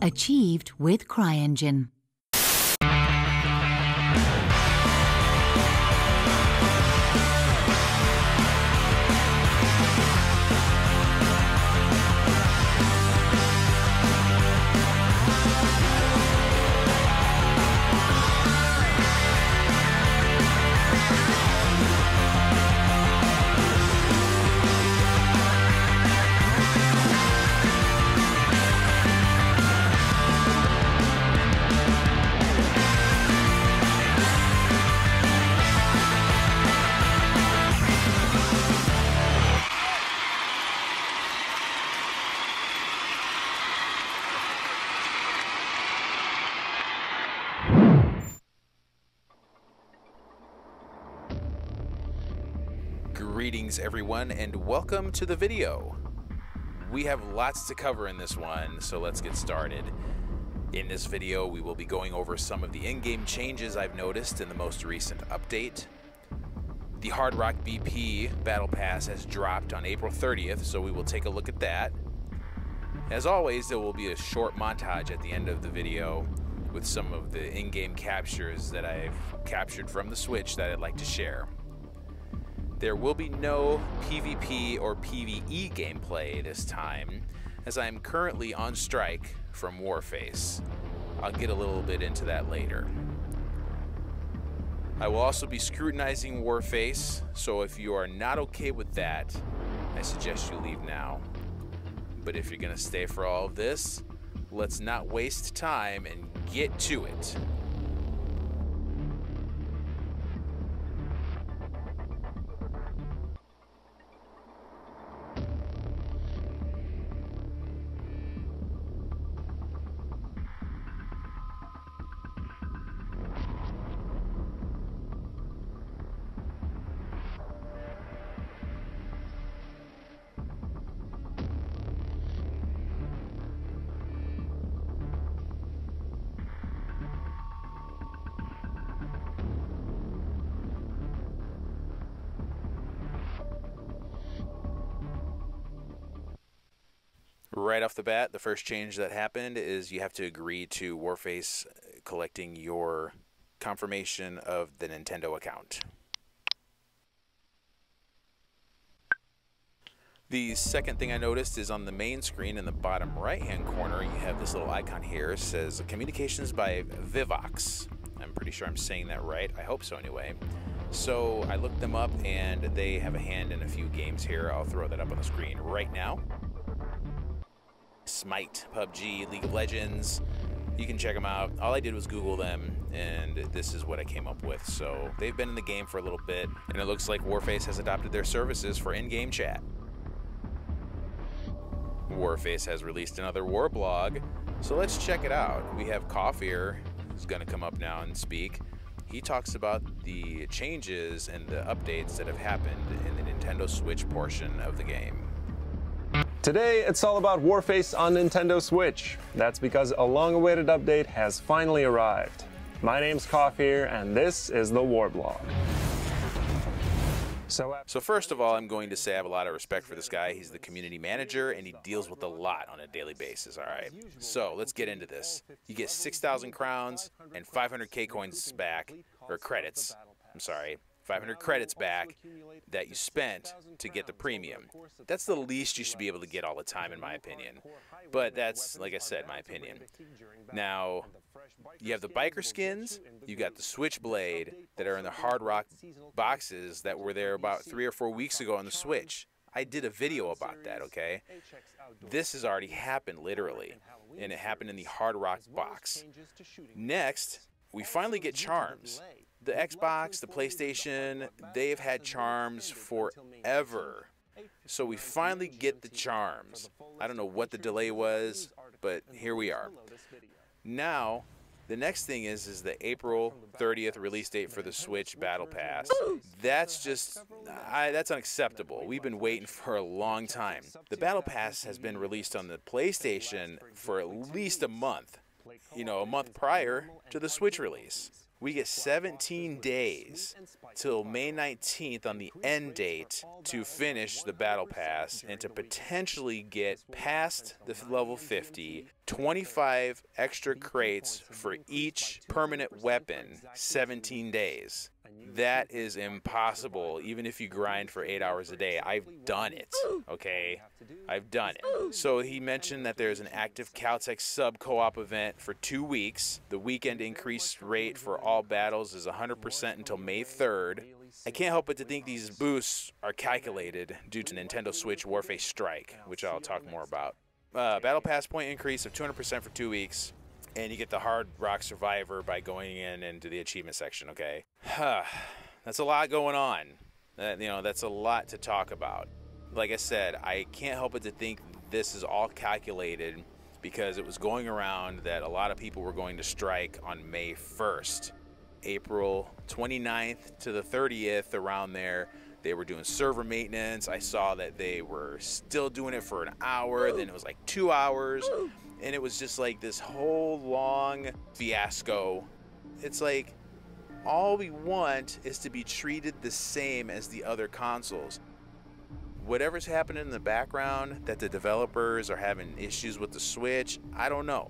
Achieved with CryEngine. Greetings everyone and welcome to the video. We have lots to cover in this one, so let's get started. In this video we will be going over some of the in-game changes I've noticed in the most recent update. The Hard Rock BP Battle Pass has dropped on April 30th, so we will take a look at that. As always, there will be a short montage at the end of the video with some of the in-game captures that I've captured from the Switch that I'd like to share. There will be no PvP or PvE gameplay this time, as I am currently on strike from Warface. I'll get a little bit into that later. I will also be scrutinizing Warface, so if you are not okay with that, I suggest you leave now. But if you're gonna stay for all of this, let's not waste time and get to it. Right off the bat, the first change that happened is you have to agree to Warface collecting your confirmation of the Nintendo account. The second thing I noticed is on the main screen in the bottom right-hand corner, you have this little icon here. It says Communications by Vivox. I'm pretty sure I'm saying that right. I hope so anyway. So I looked them up and they have a hand in a few games here. I'll throw that up on the screen right now. Smite, PUBG, League of Legends, you can check them out. All I did was Google them, and this is what I came up with. So they've been in the game for a little bit, and it looks like Warface has adopted their services for in-game chat. Warface has released another war blog, so let's check it out. We have Coffeer, who's going to come up now and speak. He talks about the changes and the updates that have happened in the Nintendo Switch portion of the game. Today, it's all about Warface on Nintendo Switch. That's because a long-awaited update has finally arrived. My name's Coffeer, and this is the War Blog. So first of all, I'm going to say I have a lot of respect for this guy. He's the community manager, and he deals with a lot on a daily basis, all right? So let's get into this. You get 6,000 crowns and 500k coins back, or credits, I'm sorry. 500 credits back that you spent to get the premium. That's the least you should be able to get all the time, in my opinion. But that's, like I said, my opinion. Now, you have the biker skins, you got the Switchblade that are in the Hard Rock boxes that were there about 3 or 4 weeks ago on the Switch. I did a video about that, okay? This has already happened, literally, and it happened in the Hard Rock box. Next, we finally get charms. The Xbox, the PlayStation, they've had charms forever. So we finally get the charms. I don't know what the delay was, but here we are. Now, the next thing is the April 30th release date for the Switch Battle Pass. That's just, that's unacceptable. We've been waiting for a long time. The Battle Pass has been released on the PlayStation for at least a month. You know, a month prior to the Switch release. We get 17 days till May 19th on the end date to finish the Battle Pass and to potentially get past the level 50, 25 extra crates for each permanent weapon, 17 days. That is impossible, even if you grind for 8 hours a day. I've done it, okay? I've done it. So he mentioned that there's an active Caltech sub co-op event for 2 weeks. The weekend increased rate for all battles is 100% until May 3rd. I can't help but to think these boosts are calculated due to Nintendo Switch Warface Strike, which I'll talk more about. Battle Pass point increase of 200% for 2 weeks. And you get the Hard Rock Survivor by going in into the achievement section, okay? That's a lot going on. That's a lot to talk about. Like I said, I can't help but to think this is all calculated because it was going around that a lot of people were going to strike on May 1st. April 29th to the 30th, around there, they were doing server maintenance. I saw that they were still doing it for an hour, then it was like 2 hours. And it was just like this whole long fiasco. It's like, all we want is to be treated the same as the other consoles. Whatever's happening in the background, that the developers are having issues with the Switch, I don't know.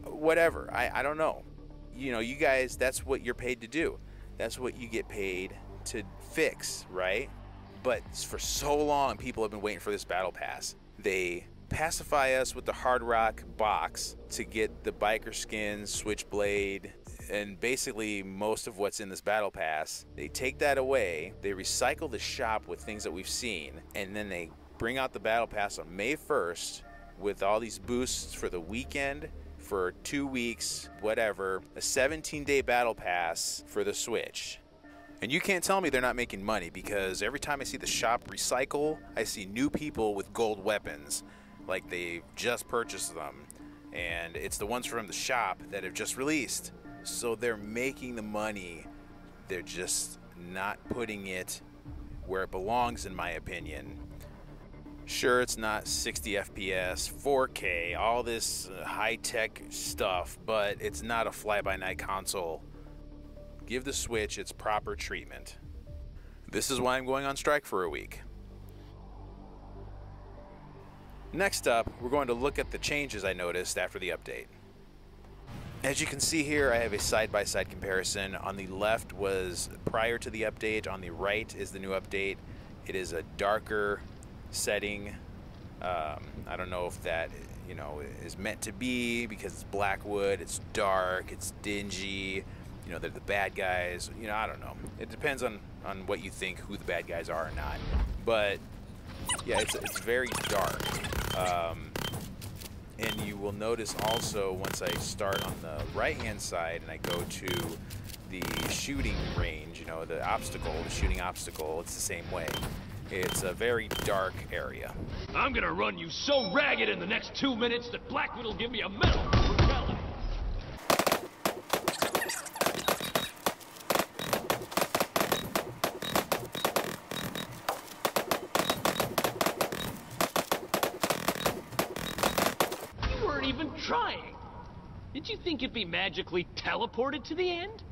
Whatever, I don't know. You know, you guys, that's what you're paid to do. That's what you get paid to fix, right? But for so long, people have been waiting for this Battle Pass. They pacify us with the Hard Rock box to get the biker skins, Switchblade, and basically most of what's in this Battle Pass. They take that away, they recycle the shop with things that we've seen, and then they bring out the Battle Pass on May 1st with all these boosts for the weekend, for 2 weeks, whatever, a 17-day Battle Pass for the Switch. And you can't tell me they're not making money, because every time I see the shop recycle, I see new people with gold weapons, like they've just purchased them, and it's the ones from the shop that have just released. So they're making the money, they're just not putting it where it belongs, in my opinion. Sure, it's not 60 FPS, 4K, all this high-tech stuff, but it's not a fly-by-night console. Give the Switch its proper treatment. This is why I'm going on strike for a week. Next up, we're going to look at the changes I noticed after the update. As you can see here, I have a side-by-side comparison. On the left was prior to the update, on the right is the new update. It is a darker setting. I don't know if that, is meant to be, because it's Blackwood, it's dark, it's dingy, they're the bad guys, I don't know. It depends on what you think, who the bad guys are or not. But yeah, it's very dark. And you will notice also, once I start on the right-hand side and I go to the shooting range, the shooting obstacle, it's the same way. It's a very dark area. I'm gonna run you so ragged in the next 2 minutes that Blackwood will give me a medal for brutality. Even trying. Did you think you'd be magically teleported to the end?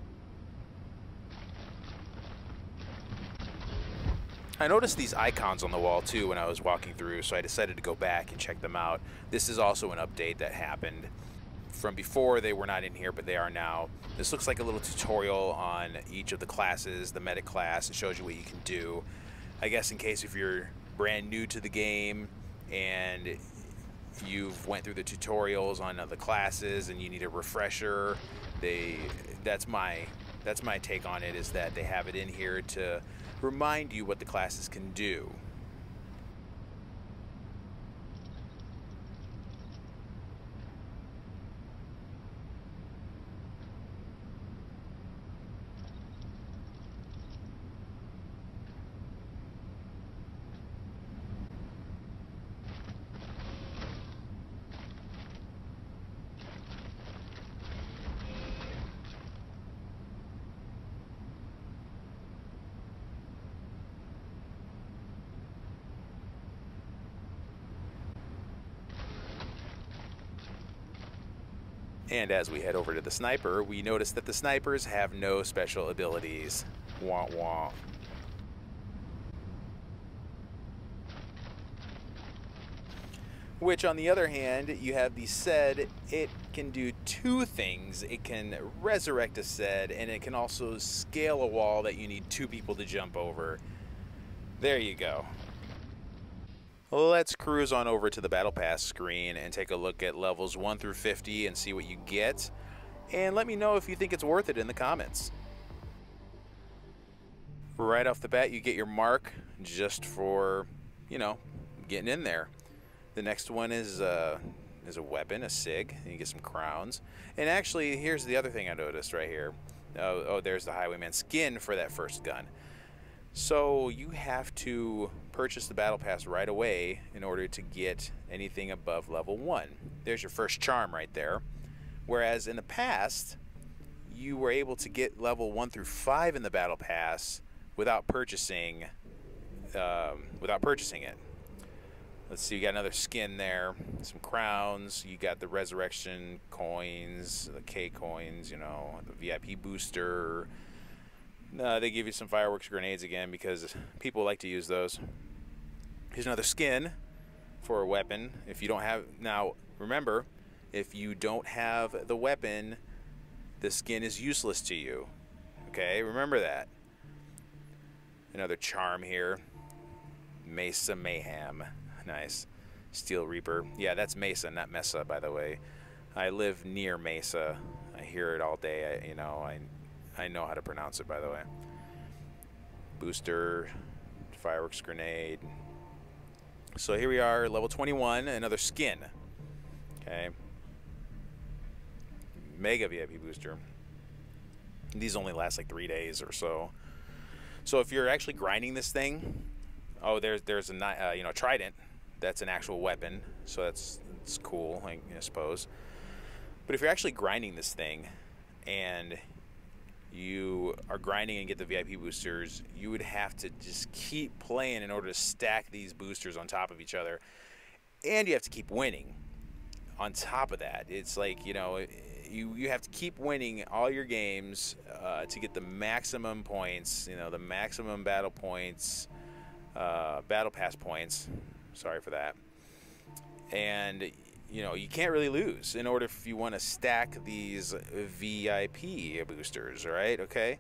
I noticed these icons on the wall too when I was walking through, so I decided to go back and check them out. This is also an update that happened. From before, they were not in here, but they are now. This looks like a little tutorial on each of the classes, the medic class. It shows you what you can do. I guess in case if you're brand new to the game and you've went through the tutorials on the classes and you need a refresher, that's my take on it, is that they have it in here to remind you what the classes can do. And as we head over to the sniper, we notice that the snipers have no special abilities. Wah wah. Which, on the other hand, you have the Sed. It can do two things. It can resurrect a Sed, and it can also scale a wall that you need two people to jump over. There you go. Let's cruise on over to the Battle Pass screen and take a look at levels 1 through 50 and see what you get. And let me know if you think it's worth it in the comments. Right off the bat, you get your mark just for, you know, getting in there. The next one is a weapon, a SIG, and you get some crowns. And actually, here's the other thing I noticed right here. Oh, there's the Highwayman skin for that first gun. So you have to purchase the Battle Pass right away in order to get anything above level 1. There's your first charm right there. Whereas in the past, you were able to get level 1 through 5 in the Battle Pass without purchasing it. Let's see, you got another skin there, some crowns, you got the resurrection coins, the K coins, you know, the VIP booster. They give you some fireworks grenades again because people like to use those. Here's another skin for a weapon. If you don't have, now remember, if you don't have the weapon, the skin is useless to you. Okay, remember that. Another charm here. Mesa Mayhem. Nice. Steel Reaper. Yeah, that's Mesa, not Mesa, by the way. I live near Mesa. I hear it all day. I know how to pronounce it, by the way. Booster, fireworks grenade. So here we are, level 21, another skin. Okay. Mega VIP booster. These only last like 3 days or so. So if you're actually grinding this thing, oh, there's a trident. That's an actual weapon, so that's cool, I suppose. But if you're actually grinding this thing, and you are grinding and get the VIP boosters, you would have to just keep playing in order to stack these boosters on top of each other, and you have to keep winning. On top of that, it's like, you know, you have to keep winning all your games to get the maximum points, you know, the maximum battle points, Battle Pass points. Sorry for that. And you know, you can't really lose in order if you want to stack these VIP boosters, all right? Okay.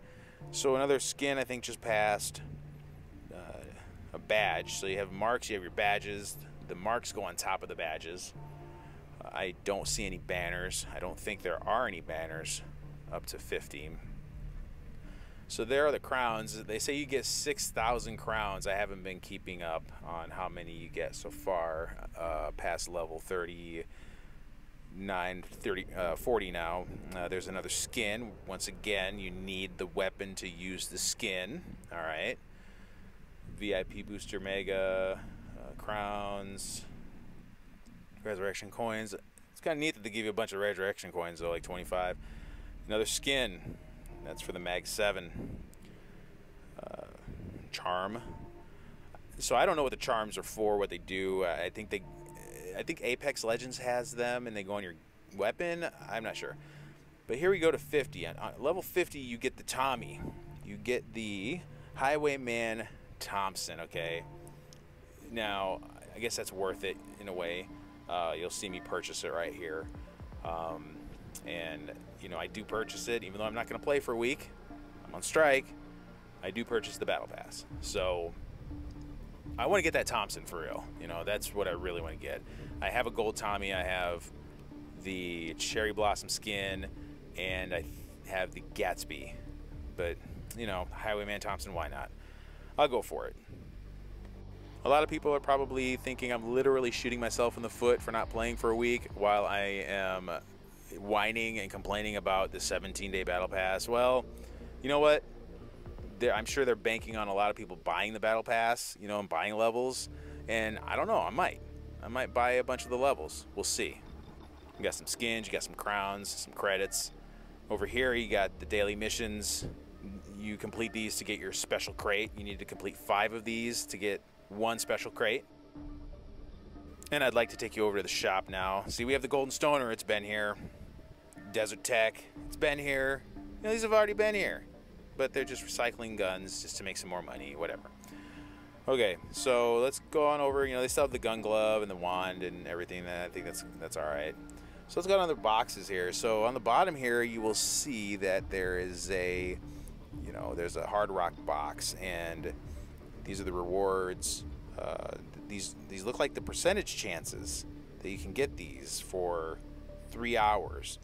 So another skin I think just passed. A badge. So you have marks, you have your badges. The marks go on top of the badges. I don't see any banners. I don't think there are any banners up to 50. So there are the crowns. They say you get 6,000 crowns. I haven't been keeping up on how many you get so far past level 40 now. There's another skin. Once again, you need the weapon to use the skin. All right. VIP booster mega, crowns, resurrection coins. It's kind of neat that they give you a bunch of resurrection coins though, like 25. Another skin. That's for the Mag 7 charm. So I don't know what the charms are for, what they do. I think Apex Legends has them, and they go on your weapon. I'm not sure. But here we go to 50. On level 50, you get the Tommy. You get the Highwayman Thompson. Okay. Now, I guess that's worth it in a way. You'll see me purchase it right here. And you know, I do purchase it, even though I'm not going to play for a week. I'm on strike. I do purchase the Battle Pass. So I want to get that Thompson for real. You know, that's what I really want to get. I have a gold Tommy. I have the Cherry Blossom skin, and I have the Gatsby. But, you know, Highwayman Thompson, why not? I'll go for it. A lot of people are probably thinking I'm literally shooting myself in the foot for not playing for a week while I am whining and complaining about the 17-day Battle Pass. Well, you know what? I'm sure they're banking on a lot of people buying the Battle Pass, you know, and buying levels. And I don't know, I might buy a bunch of the levels. We'll see. You got some skins, you got some crowns, some credits. Over here, you got the daily missions. You complete these to get your special crate. You need to complete 5 of these to get 1 special crate. And I'd like to take you over to the shop now. See, we have the Golden Stoner. It's been here. Desert Tech. It's been here. You know, these have already been here. But they're just recycling guns just to make some more money, whatever. Okay, so let's go on over. You know, they still have the gun glove and the wand and everything. I think that's all right. So let's go down to the boxes here. So on the bottom here, you will see that there is a, you know, there's a Hard Rock box, and these are the rewards. These look like the percentage chances that you can get these for 3 hours,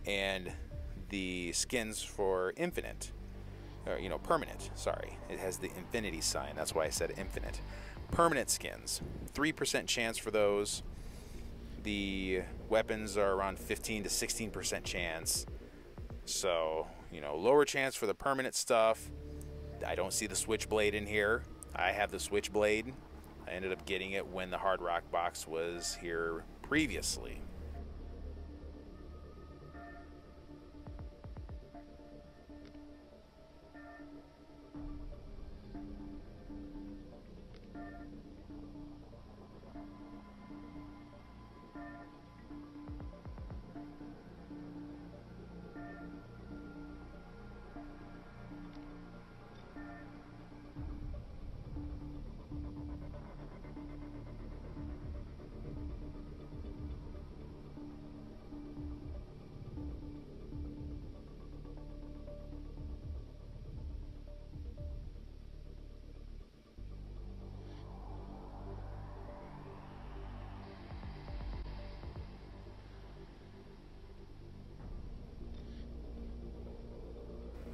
and the skins for infinite. You know, permanent, sorry. It has the infinity sign. That's why I said infinite. Permanent skins. 3% chance for those. The weapons are around 15 to 16% chance. So, you know, lower chance for the permanent stuff. I don't see the Switchblade in here. I have the Switchblade. I ended up getting it when the Hard Rock box was here previously.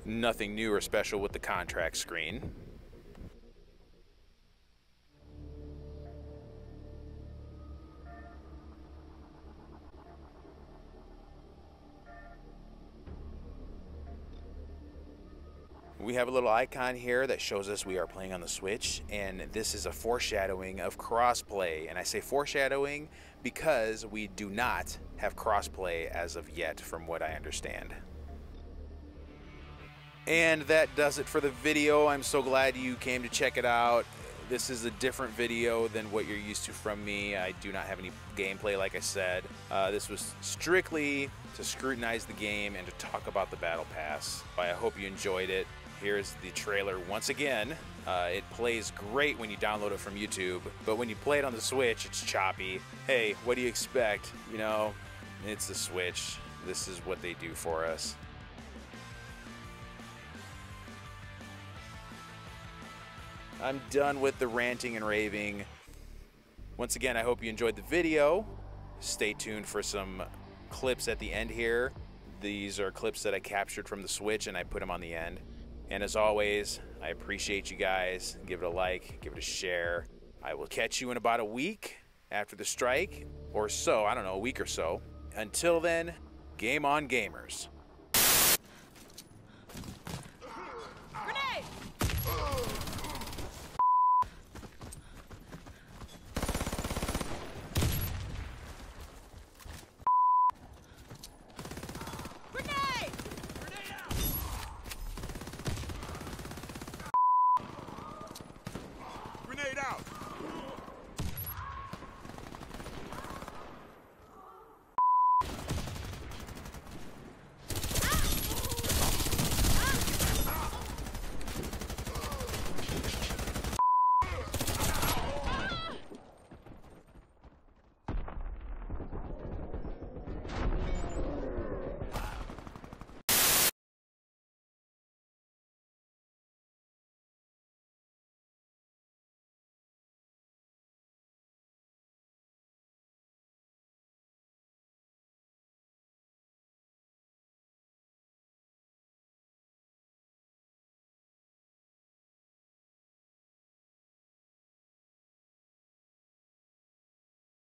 Nothing new or special with the contract screen. We have a little icon here that shows us we are playing on the Switch, and this is a foreshadowing of crossplay. And I say foreshadowing because we do not have crossplay as of yet, from what I understand. And that does it for the video. I'm so glad you came to check it out. This is a different video than what you're used to from me. I do not have any gameplay, like I said. This was strictly to scrutinize the game and to talk about the Battle Pass. I hope you enjoyed it. Here's the trailer once again. It plays great when you download it from YouTube, but when you play it on the Switch, it's choppy. Hey, what do you expect? You know, it's the Switch. This is what they do for us. I'm done with the ranting and raving. Once again, I hope you enjoyed the video. Stay tuned for some clips at the end here. These are clips that I captured from the Switch and I put them on the end. And as always, I appreciate you guys. Give it a like, give it a share. I will catch you in about a week after the strike or so. I don't know, a week or so. Until then, game on, gamers.